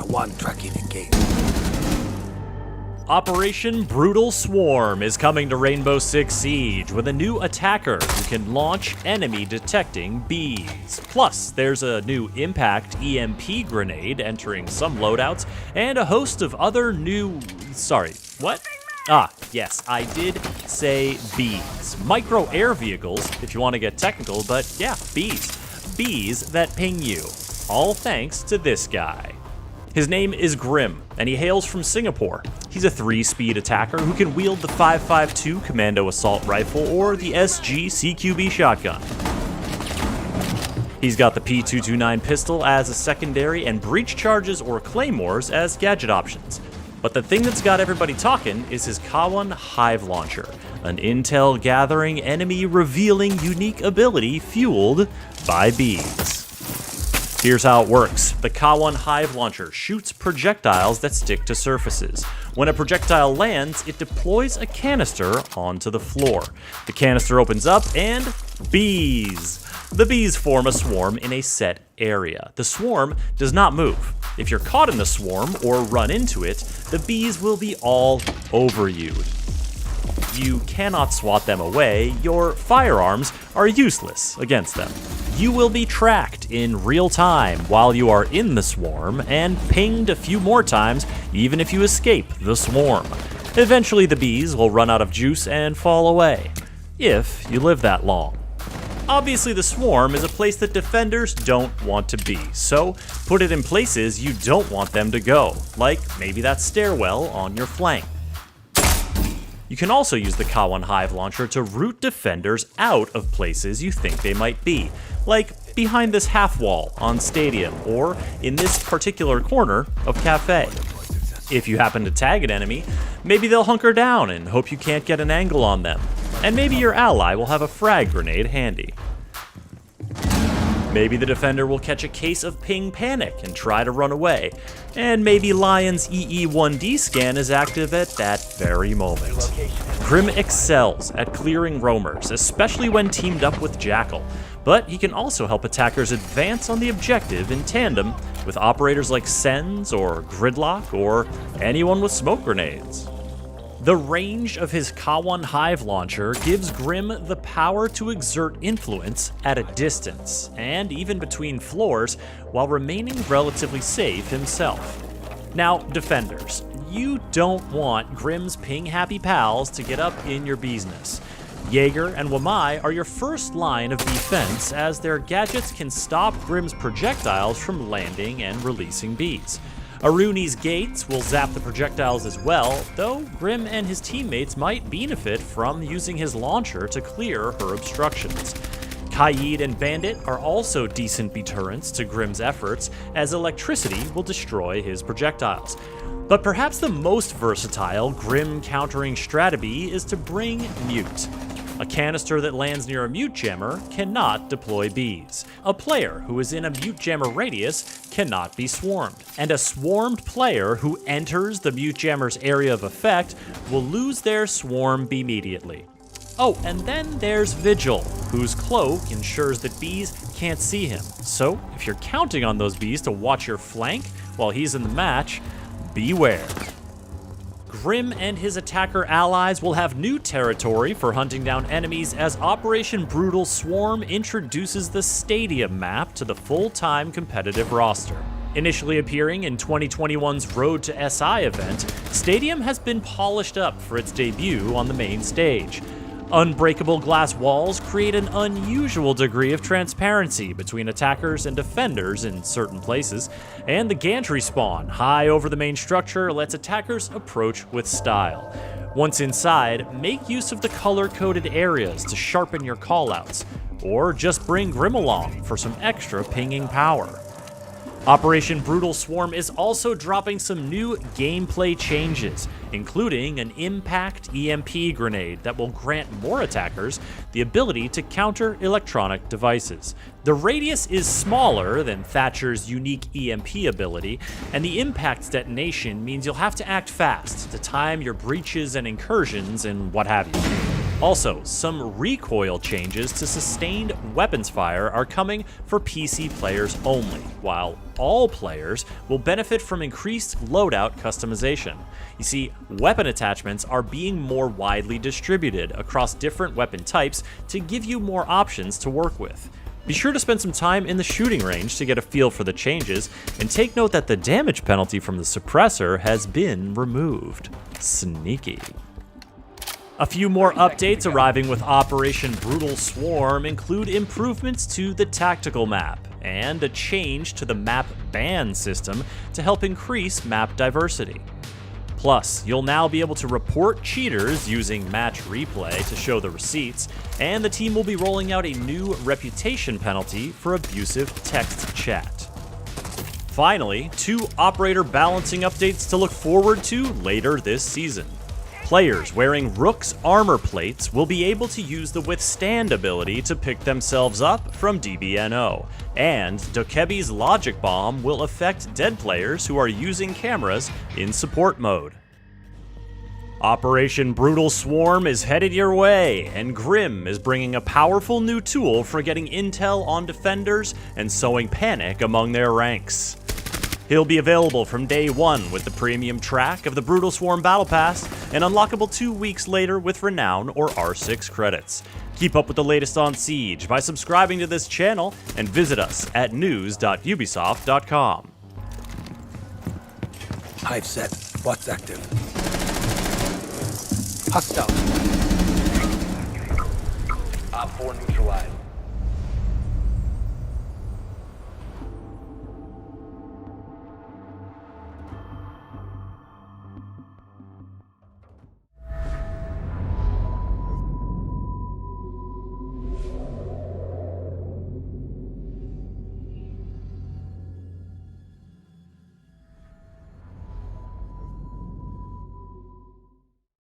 1 tracking engaged. Operation Brutal Swarm is coming to Rainbow Six Siege with a new attacker who can launch enemy-detecting bees. Plus, there's a new impact EMP grenade entering some loadouts, and a host of other new... Sorry, what? Ah, yes, I did say bees. Micro air vehicles, if you want to get technical, but yeah, bees. Bees that ping you. All thanks to this guy. His name is Grim, and he hails from Singapore. He's a 3-speed attacker who can wield the 5.52 Commando Assault Rifle or the SG CQB shotgun. He's got the P229 pistol as a secondary and breach charges or claymores as gadget options. But the thing that's got everybody talking is his K1 Hive Launcher, an intel gathering enemy revealing unique ability fueled by bees. Here's how it works. The K1 Hive Launcher shoots projectiles that stick to surfaces. When a projectile lands, it deploys a canister onto the floor. The canister opens up and bees. The bees form a swarm in a set area. The swarm does not move. If you're caught in the swarm or run into it, the bees will be all over you. You cannot swat them away. Your firearms are useless against them. You will be tracked in real time while you are in the swarm and pinged a few more times even if you escape the swarm. Eventually the bees will run out of juice and fall away, if you live that long. Obviously the swarm is a place that defenders don't want to be, so put it in places you don't want them to go, like maybe that stairwell on your flank. You can also use the K1 Hive Launcher to root defenders out of places you think they might be, like behind this half wall on Stadium, or in this particular corner of Cafe. If you happen to tag an enemy, maybe they'll hunker down and hope you can't get an angle on them, and maybe your ally will have a frag grenade handy. Maybe the defender will catch a case of ping panic and try to run away, and maybe Lion's EE1D scan is active at that very moment. Grim excels at clearing roamers, especially when teamed up with Jackal, but he can also help attackers advance on the objective in tandem with operators like Sens or Gridlock or anyone with smoke grenades. The range of his K1 Hive Launcher gives Grim the power to exert influence at a distance, and even between floors, while remaining relatively safe himself. Now, defenders, you don't want Grim's ping-happy pals to get up in your business. Jaeger and Wamai are your first line of defense, as their gadgets can stop Grim's projectiles from landing and releasing bees. Aruni's gates will zap the projectiles as well, though Grim and his teammates might benefit from using his launcher to clear her obstructions. Kaid and Bandit are also decent deterrents to Grim's efforts, as electricity will destroy his projectiles. But perhaps the most versatile Grim countering strategy is to bring M.U.T.E. A canister that lands near a M.U.T.E jammer cannot deploy bees. A player who is in a M.U.T E jammer radius cannot be swarmed. And a swarmed player who enters the M.U.T E jammer's area of effect will lose their swarm immediately. Oh, and then there's Vigil, whose cloak ensures that bees can't see him. So if you're counting on those bees to watch your flank while he's in the match, beware. Grim and his attacker allies will have new territory for hunting down enemies as Operation Brutal Swarm introduces the Stadium map to the full-time competitive roster. Initially appearing in 2021's Road to SI event, Stadium has been polished up for its debut on the main stage. Unbreakable glass walls create an unusual degree of transparency between attackers and defenders in certain places, and the gantry spawn high over the main structure lets attackers approach with style. Once inside, make use of the color-coded areas to sharpen your callouts, or just bring Grim along for some extra pinging power. Operation Brutal Swarm is also dropping some new gameplay changes, including an impact EMP grenade that will grant more attackers the ability to counter electronic devices. The radius is smaller than Thatcher's unique EMP ability, and the impact's detonation means you'll have to act fast to time your breaches and incursions and what have you. Also, some recoil changes to sustained weapons fire are coming for PC players only, while all players will benefit from increased loadout customization. You see, weapon attachments are being more widely distributed across different weapon types to give you more options to work with. Be sure to spend some time in the shooting range to get a feel for the changes, and take note that the damage penalty from the suppressor has been removed. Sneaky. A few more updates arriving with Operation Brutal Swarm include improvements to the tactical map, and a change to the map ban system to help increase map diversity. Plus, you'll now be able to report cheaters using match replay to show the receipts, and the team will be rolling out a new reputation penalty for abusive text chat. Finally, 2 operator balancing updates to look forward to later this season. Players wearing Rook's armor plates will be able to use the Withstand ability to pick themselves up from DBNO, and Dokebi's Logic Bomb will affect dead players who are using cameras in support mode. Operation Brutal Swarm is headed your way, and Grim is bringing a powerful new tool for getting intel on defenders and sowing panic among their ranks. He'll be available from day 1 with the premium track of the Brutal Swarm Battle Pass, and unlockable 2 weeks later with Renown or R6 credits. Keep up with the latest on Siege by subscribing to this channel, and visit us at news.ubisoft.com. Hive set. What's active? Hostile. Op 4 neutral.